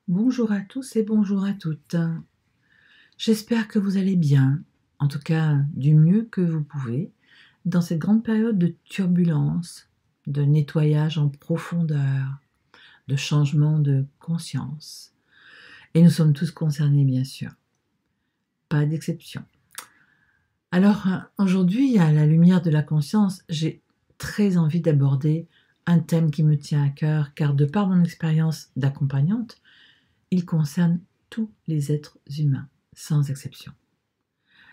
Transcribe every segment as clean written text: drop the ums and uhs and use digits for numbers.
Bonjour à tous et bonjour à toutes. J'espère que vous allez bien, en tout cas du mieux que vous pouvez, dans cette grande période de turbulence, de nettoyage en profondeur, de changement de conscience. Et nous sommes tous concernés, bien sûr. Pas d'exception. Alors, aujourd'hui, à la lumière de la conscience, j'ai très envie d'aborder un thème qui me tient à cœur, car de par mon expérience d'accompagnante, il concerne tous les êtres humains, sans exception.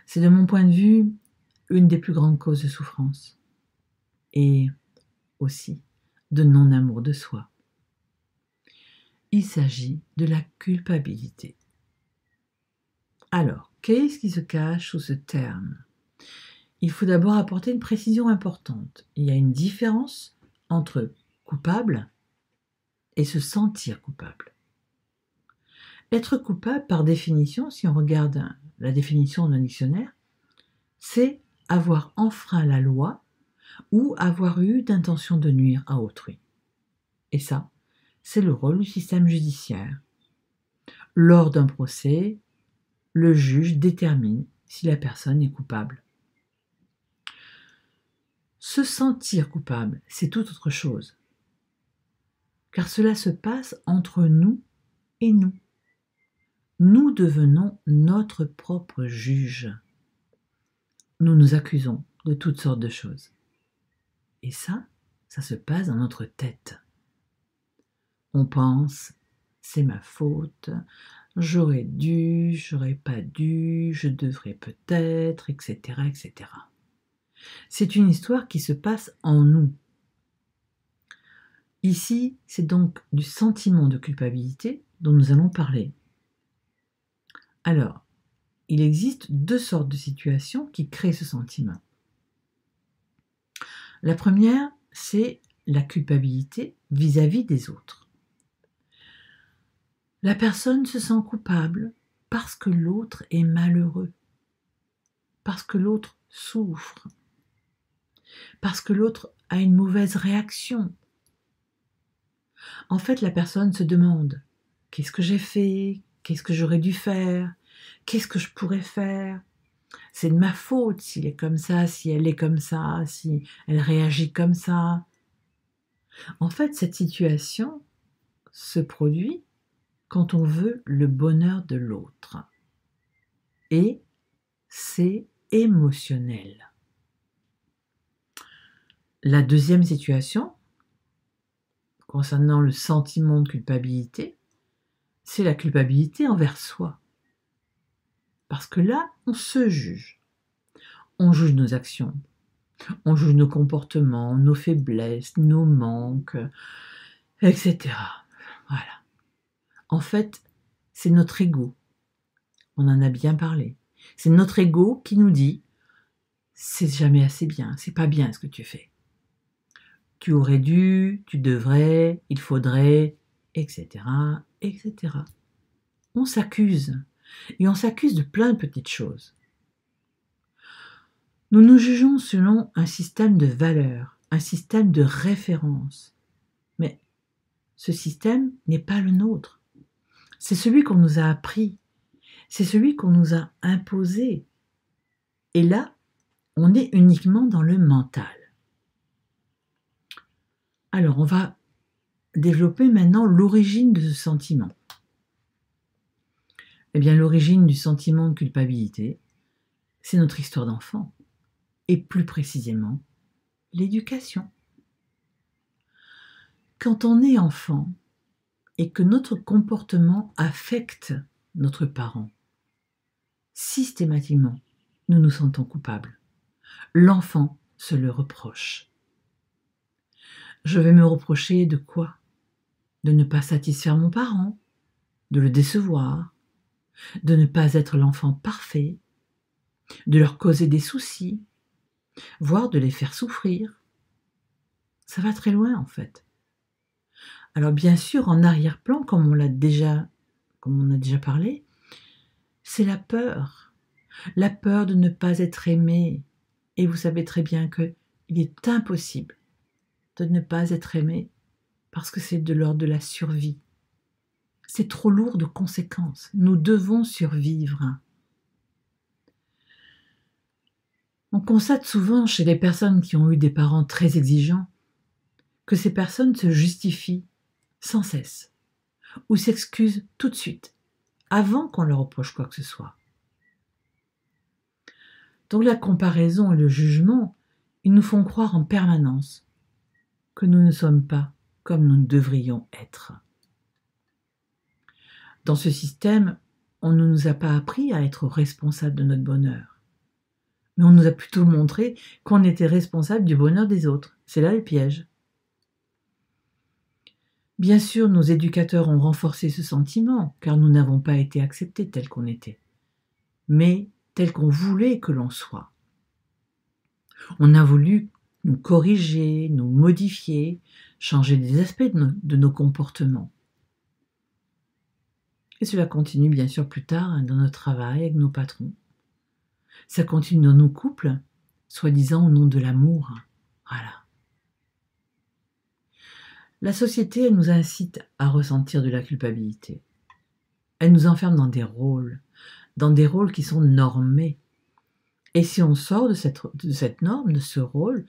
C'est de mon point de vue une des plus grandes causes de souffrance et aussi de non-amour de soi. Il s'agit de la culpabilité. Alors, qu'est-ce qui se cache sous ce terme ? Il faut d'abord apporter une précision importante. Il y a une différence entre coupable et se sentir coupable. Être coupable, par définition, si on regarde la définition d'un dictionnaire, c'est avoir enfreint la loi ou avoir eu d'intention de nuire à autrui. Et ça, c'est le rôle du système judiciaire. Lors d'un procès, le juge détermine si la personne est coupable. Se sentir coupable, c'est tout autre chose, car cela se passe entre nous et nous. Nous devenons notre propre juge. Nous nous accusons de toutes sortes de choses. Et ça se passe dans notre tête. On pense, c'est ma faute, j'aurais dû, j'aurais pas dû, je devrais peut-être, etc., etc. C'est une histoire qui se passe en nous. Ici, c'est donc du sentiment de culpabilité dont nous allons parler. Alors, il existe deux sortes de situations qui créent ce sentiment. La première, c'est la culpabilité vis-à-vis des autres. La personne se sent coupable parce que l'autre est malheureux, parce que l'autre souffre, parce que l'autre a une mauvaise réaction. En fait, la personne se demande « Qu'est-ce que j'ai fait ? Qu'est-ce que j'aurais dû faire ? Qu'est-ce que je pourrais faire ? C'est de ma faute s'il est comme ça, si elle est comme ça, si elle réagit comme ça. » En fait, cette situation se produit quand on veut le bonheur de l'autre. Et c'est émotionnel. La deuxième situation, concernant le sentiment de culpabilité, c'est la culpabilité envers soi. Parce que là, on se juge. On juge nos actions, on juge nos comportements, nos faiblesses, nos manques, etc. Voilà. En fait, c'est notre ego. On en a bien parlé. C'est notre ego qui nous dit « c'est jamais assez bien, c'est pas bien ce que tu fais. Tu aurais dû, tu devrais, il faudrait, etc., etc. » On s'accuse. Et on s'accuse de plein de petites choses. Nous nous jugeons selon un système de valeurs, un système de référence. Mais ce système n'est pas le nôtre. C'est celui qu'on nous a appris. C'est celui qu'on nous a imposé. Et là, on est uniquement dans le mental. Alors, on va développer maintenant l'origine de ce sentiment. Eh bien, l'origine du sentiment de culpabilité, c'est notre histoire d'enfant. Et plus précisément, l'éducation. Quand on est enfant et que notre comportement affecte notre parent, systématiquement, nous nous sentons coupables. L'enfant se le reproche. Je vais me reprocher de quoi ? De ne pas satisfaire mon parent, de le décevoir, de ne pas être l'enfant parfait, de leur causer des soucis, voire de les faire souffrir. Ça va très loin en fait. Alors bien sûr, en arrière-plan, comme on a déjà parlé, c'est la peur de ne pas être aimé. Et vous savez très bien qu'il est impossible de ne pas être aimé parce que c'est de l'ordre de la survie. C'est trop lourd de conséquences. Nous devons survivre. On constate souvent chez les personnes qui ont eu des parents très exigeants que ces personnes se justifient sans cesse ou s'excusent tout de suite avant qu'on leur reproche quoi que ce soit. Donc la comparaison et le jugement, ils nous font croire en permanence que nous ne sommes pas comme nous devrions être. Dans ce système, on ne nous a pas appris à être responsable de notre bonheur. Mais on nous a plutôt montré qu'on était responsable du bonheur des autres. C'est là le piège. Bien sûr, nos éducateurs ont renforcé ce sentiment, car nous n'avons pas été acceptés tels qu'on était, mais tels qu'on voulait que l'on soit. On a voulu nous corriger, nous modifier, changer des aspects de nos comportements. Et cela continue bien sûr plus tard dans notre travail avec nos patrons. Ça continue dans nos couples, soi-disant au nom de l'amour. Voilà. La société, elle nous incite à ressentir de la culpabilité. Elle nous enferme dans des rôles qui sont normés. Et si on sort de cette norme, de ce rôle,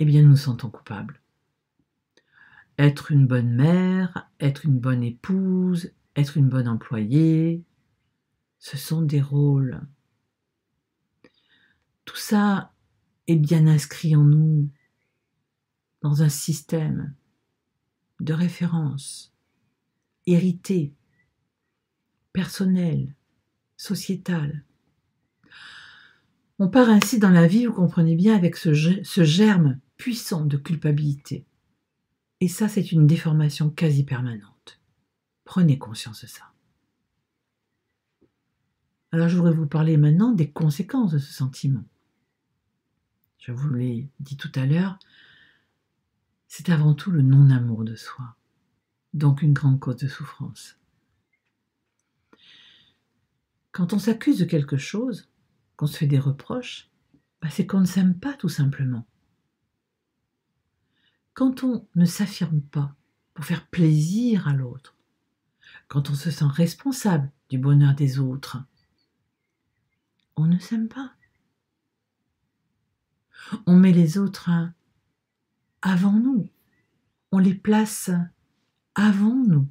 eh bien nous nous sentons coupables. Être une bonne mère, être une bonne épouse, être une bonne employée, ce sont des rôles. Tout ça est bien inscrit en nous, dans un système de référence, hérité, personnel, sociétal. On part ainsi dans la vie, vous comprenez bien, avec ce germe puissant de culpabilité. Et ça, c'est une déformation quasi permanente. Prenez conscience de ça. Alors, je voudrais vous parler maintenant des conséquences de ce sentiment. Je vous l'ai dit tout à l'heure, c'est avant tout le non-amour de soi, donc une grande cause de souffrance. Quand on s'accuse de quelque chose, qu'on se fait des reproches, c'est qu'on ne s'aime pas tout simplement. Quand on ne s'affirme pas pour faire plaisir à l'autre, quand on se sent responsable du bonheur des autres, on ne s'aime pas. On met les autres avant nous. On les place avant nous,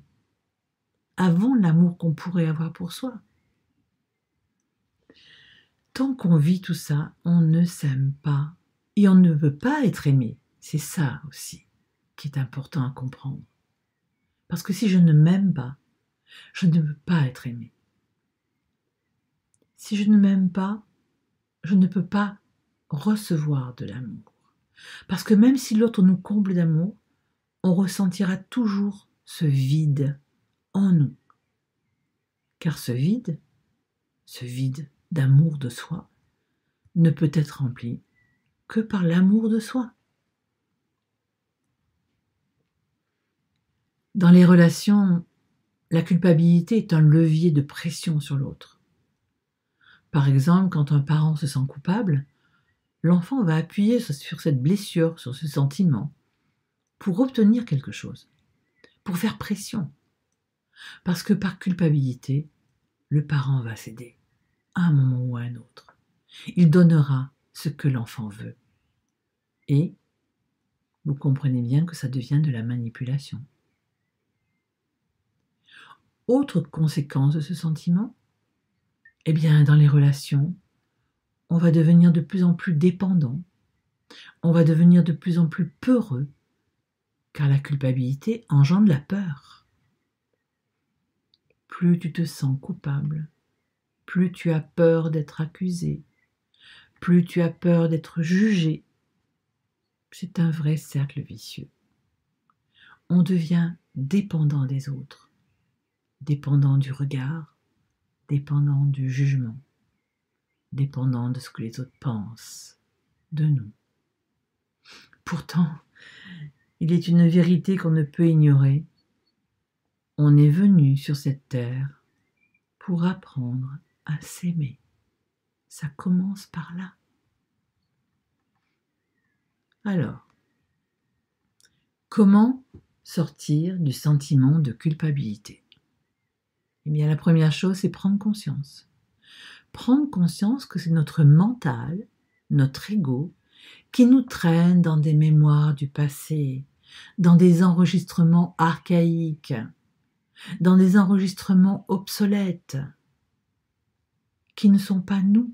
avant l'amour qu'on pourrait avoir pour soi. Tant qu'on vit tout ça, on ne s'aime pas et on ne veut pas être aimé. C'est ça aussi qui est important à comprendre. Parce que si je ne m'aime pas, je ne veux pas être aimé. Si je ne m'aime pas, je ne peux pas recevoir de l'amour. Parce que même si l'autre nous comble d'amour, on ressentira toujours ce vide en nous. Car ce vide d'amour de soi, ne peut être rempli que par l'amour de soi. Dans les relations, la culpabilité est un levier de pression sur l'autre. Par exemple, quand un parent se sent coupable, l'enfant va appuyer sur cette blessure, sur ce sentiment, pour obtenir quelque chose, pour faire pression. Parce que par culpabilité, le parent va céder, à un moment ou à un autre. Il donnera ce que l'enfant veut. Et vous comprenez bien que ça devient de la manipulation. Autre conséquence de ce sentiment, eh bien, dans les relations, on va devenir de plus en plus dépendant, on va devenir de plus en plus peureux, car la culpabilité engendre la peur. Plus tu te sens coupable, plus tu as peur d'être accusé, plus tu as peur d'être jugé. C'est un vrai cercle vicieux. On devient dépendant des autres, dépendant du regard, dépendant du jugement, dépendant de ce que les autres pensent de nous. Pourtant, il est une vérité qu'on ne peut ignorer. On est venu sur cette terre pour apprendre à s'aimer. Ça commence par là. Alors, comment sortir du sentiment de culpabilité ? Eh bien, la première chose, c'est prendre conscience. Prendre conscience que c'est notre mental, notre ego, qui nous traîne dans des mémoires du passé, dans des enregistrements archaïques, dans des enregistrements obsolètes, qui ne sont pas nous.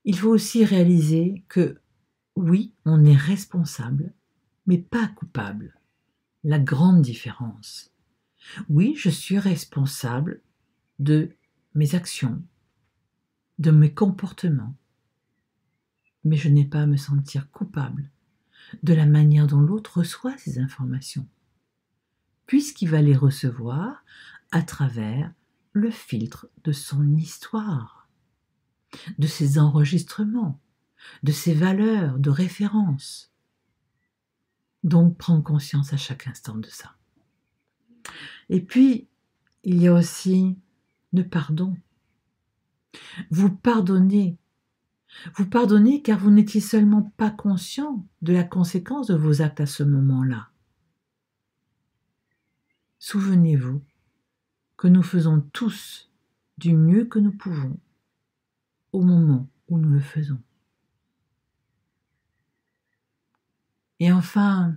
Il faut aussi réaliser que, oui, on est responsable, mais pas coupable. La grande différence. Oui, je suis responsable de mes actions, de mes comportements, mais je n'ai pas à me sentir coupable de la manière dont l'autre reçoit ces informations, puisqu'il va les recevoir à travers le filtre de son histoire, de ses enregistrements, de ses valeurs de référence. Donc, prendre conscience à chaque instant de ça. Et puis, il y a aussi le pardon. Vous pardonnez. Vous pardonnez car vous n'étiez seulement pas conscient de la conséquence de vos actes à ce moment-là. Souvenez-vous que nous faisons tous du mieux que nous pouvons au moment où nous le faisons. Et enfin,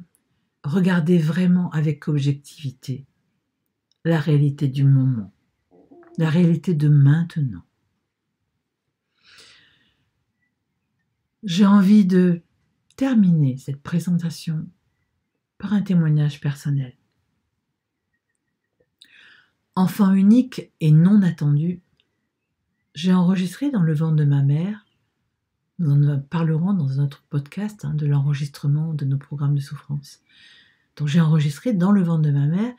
regardez vraiment avec objectivité la réalité du moment, la réalité de maintenant. J'ai envie de terminer cette présentation par un témoignage personnel. Enfant unique et non attendu, j'ai enregistré dans le ventre de ma mère, nous en parlerons dans un autre podcast de l'enregistrement de nos programmes de souffrance. Donc j'ai enregistré dans le ventre de ma mère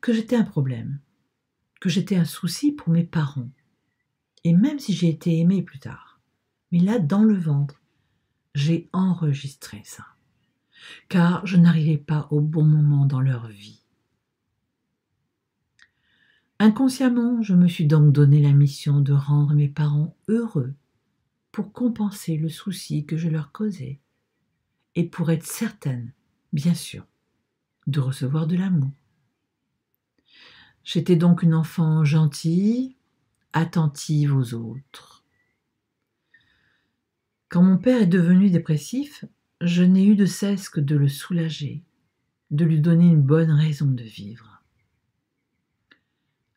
que j'étais un problème, que j'étais un souci pour mes parents. Et même si j'ai été aimée plus tard, mais là dans le ventre, j'ai enregistré ça, car je n'arrivais pas au bon moment dans leur vie. Inconsciemment, je me suis donc donné la mission de rendre mes parents heureux pour compenser le souci que je leur causais et pour être certaine, bien sûr, de recevoir de l'amour. J'étais donc une enfant gentille, attentive aux autres. Quand mon père est devenu dépressif, je n'ai eu de cesse que de le soulager, de lui donner une bonne raison de vivre.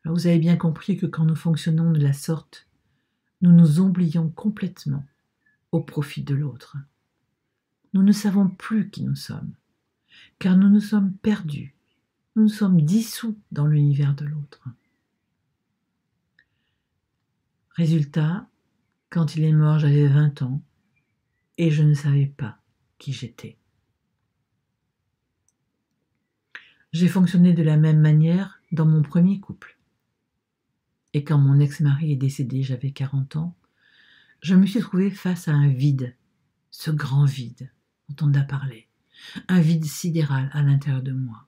Alors vous avez bien compris que quand nous fonctionnons de la sorte, nous nous oublions complètement au profit de l'autre. Nous ne savons plus qui nous sommes, car nous nous sommes perdus, nous nous sommes dissous dans l'univers de l'autre. Résultat, quand il est mort, j'avais 20 ans et je ne savais pas qui j'étais. J'ai fonctionné de la même manière dans mon premier couple. Et quand mon ex-mari est décédé, j'avais 40 ans, je me suis trouvée face à un vide, ce grand vide dont on a parlé, un vide sidéral à l'intérieur de moi.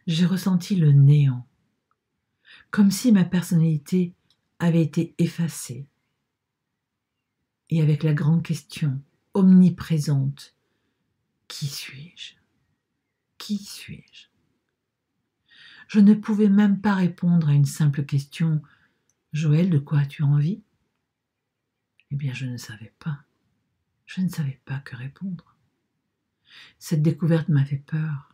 J'ai ressenti le néant, comme si ma personnalité avait été effacée. Et avec la grande question omniprésente, qui suis-je ? Qui suis-je ? Je ne pouvais même pas répondre à une simple question. Joël, de quoi as-tu envie ? Eh bien, je ne savais pas. Je ne savais pas que répondre. Cette découverte m'a fait peur.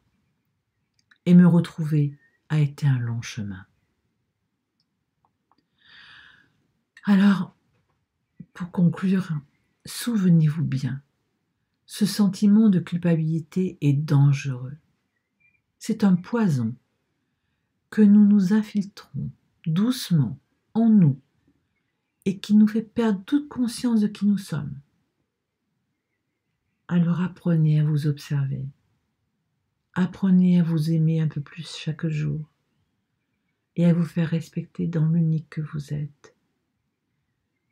Et me retrouver a été un long chemin. Alors, pour conclure, souvenez-vous bien, ce sentiment de culpabilité est dangereux. C'est un poison que nous nous infiltrons doucement en nous et qui nous fait perdre toute conscience de qui nous sommes. Alors apprenez à vous observer, apprenez à vous aimer un peu plus chaque jour et à vous faire respecter dans l'unique que vous êtes.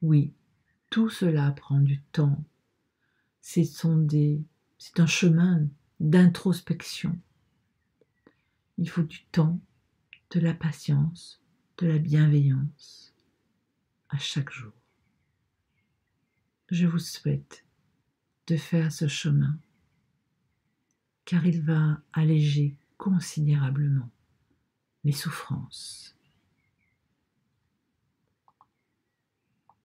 Oui, tout cela prend du temps. C'est un chemin d'introspection. Il faut du temps, de la patience, de la bienveillance à chaque jour. Je vous souhaite de faire ce chemin car il va alléger considérablement les souffrances.